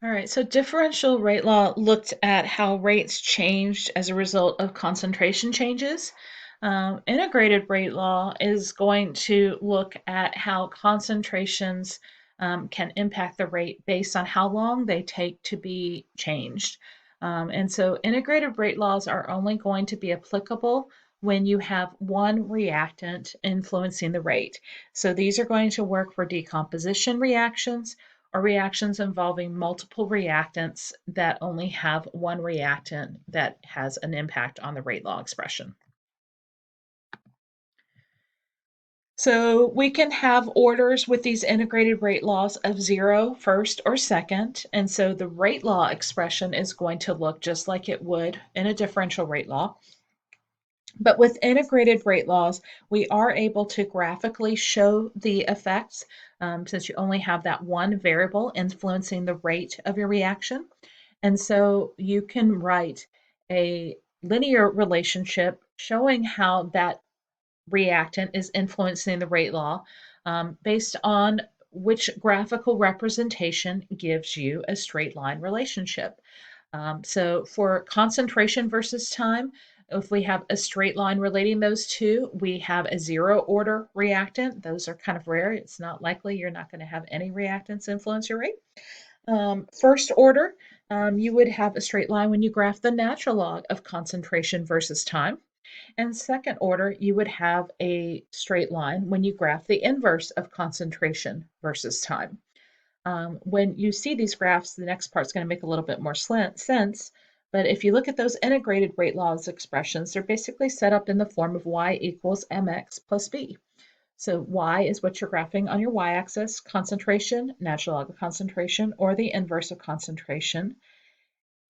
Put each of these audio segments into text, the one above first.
All right, so differential rate law looked at how rates changed as a result of concentration changes. Integrated rate law is going to look at how concentrations can impact the rate based on how long they take to be changed. And so integrated rate laws are only going to be applicable when you have one reactant influencing the rate. So these are going to work for decomposition reactions or reactions involving multiple reactants that only have one reactant that has an impact on the rate law expression. So we can have orders with these integrated rate laws of 0, first, or second. And so the rate law expression is going to look just like it would in a differential rate law. But with integrated rate laws, we are able to graphically show the effects since you only have that one variable influencing the rate of your reaction. And so you can write a linear relationship showing how that reactant is influencing the rate law based on which graphical representation gives you a straight line relationship. So for concentration versus time, if we have a straight line relating those two, we have a 0 order reactant. Those are kind of rare. It's not likely you're not going to have any reactants influence your rate. First order, you would have a straight line when you graph the natural log of concentration versus time. And second order, you would have a straight line when you graph the inverse of concentration versus time. When you see these graphs, the next part's going to make a little bit more sense. But if you look at those integrated rate laws expressions, they're basically set up in the form of y equals mx plus b. So y is what you're graphing on your y-axis, concentration, natural log of concentration, or the inverse of concentration.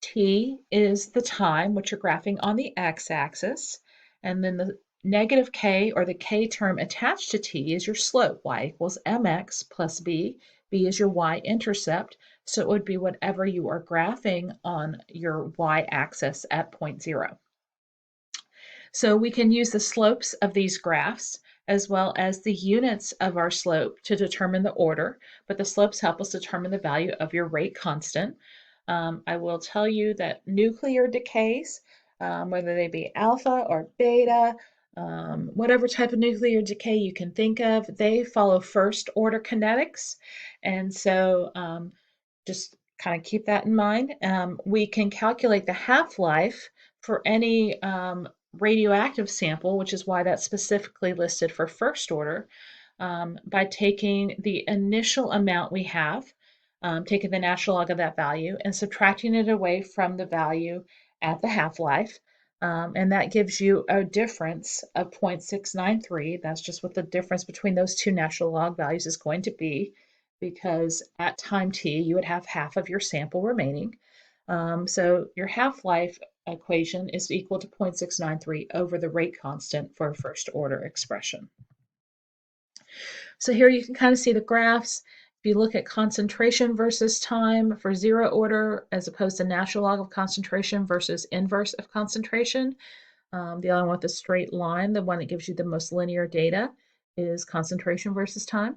T is the time, which you're graphing on the x-axis. And then the negative k, or the k term attached to t, is your slope. Y equals mx plus b. B is your y-intercept. So it would be whatever you are graphing on your y-axis at point 0. So we can use the slopes of these graphs as well as the units of our slope to determine the order, but the slopes help us determine the value of your rate constant. I will tell you that nuclear decays, whether they be alpha or beta, whatever type of nuclear decay you can think of, they follow first order kinetics. And so just kind of keep that in mind. We can calculate the half-life for any radioactive sample, which is why that's specifically listed for first order, by taking the initial amount we have, taking the natural log of that value, and subtracting it away from the value at the half-life. And that gives you a difference of 0.693. That's just what the difference between those two natural log values is going to be, because at time t, you would have half of your sample remaining. So your half-life equation is equal to 0.693 over the rate constant for a first order expression. So here you can kind of see the graphs. If you look at concentration versus time for 0 order, as opposed to natural log of concentration versus inverse of concentration, the other one with a straight line, the one that gives you the most linear data, is concentration versus time.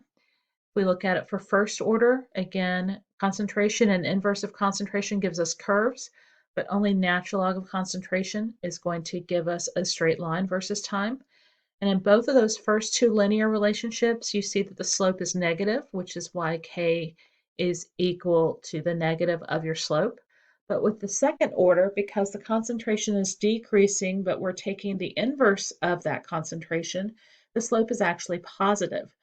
If we look at it for first order, again, concentration and inverse of concentration gives us curves, but only natural log of concentration is going to give us a straight line versus time. And in both of those first two linear relationships, you see that the slope is negative, which is why k is equal to the negative of your slope. But with the second order, because the concentration is decreasing, but we're taking the inverse of that concentration, the slope is actually positive.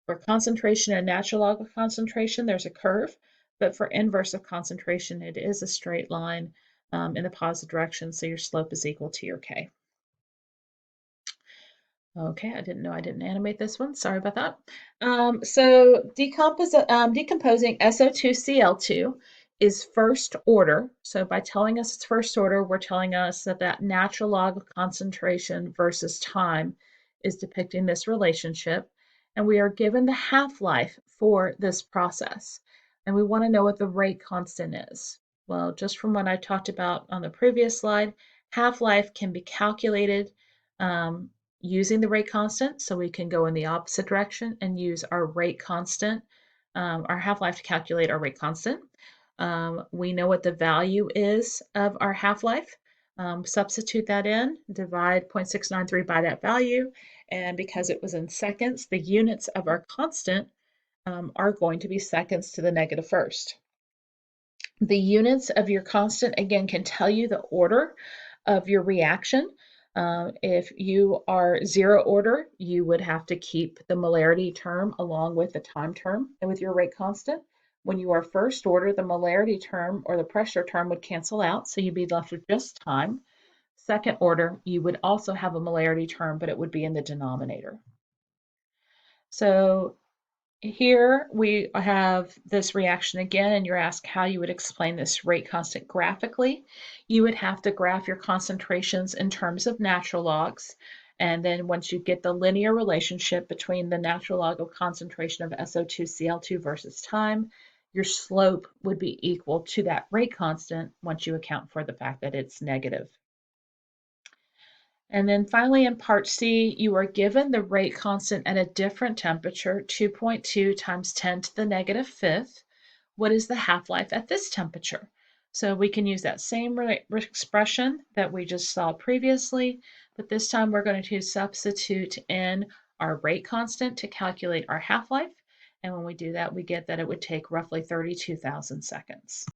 For concentration and natural log of concentration, there's a curve, but for inverse of concentration, it is a straight line in the positive direction, so your slope is equal to your k. Okay, I didn't know I didn't animate this one. Sorry about that. So decomposing SO2Cl2 is first order. So by telling us it's first order, we're telling us that that natural log of concentration versus time is depicting this relationship. And we are given the half-life for this process. And we want to know what the rate constant is. Well, just from what I talked about on the previous slide, half-life can be calculated using the rate constant, so we can go in the opposite direction and use our rate constant, our half-life to calculate our rate constant. We know what the value is of our half-life. Substitute that in, divide 0.693 by that value, and because it was in seconds, the units of our constant are going to be seconds to the negative first. The units of your constant, again, can tell you the order of your reaction. If you are zero order, you would have to keep the molarity term along with the time term and with your rate constant. When you are first order, the molarity term or the pressure term would cancel out, so you'd be left with just time. Second order, you would also have a molarity term, but it would be in the denominator. So here we have this reaction again, and you're asked how you would explain this rate constant graphically. You would have to graph your concentrations in terms of natural logs. And then once you get the linear relationship between the natural log of concentration of SO2 Cl2 versus time, your slope would be equal to that rate constant once you account for the fact that it's negative. And then finally in part C, you are given the rate constant at a different temperature, 2.2 times 10 to the negative fifth. What is the half-life at this temperature? So we can use that same expression that we just saw previously, but this time we're going to substitute in our rate constant to calculate our half-life. And when we do that, we get that it would take roughly 32,000 seconds.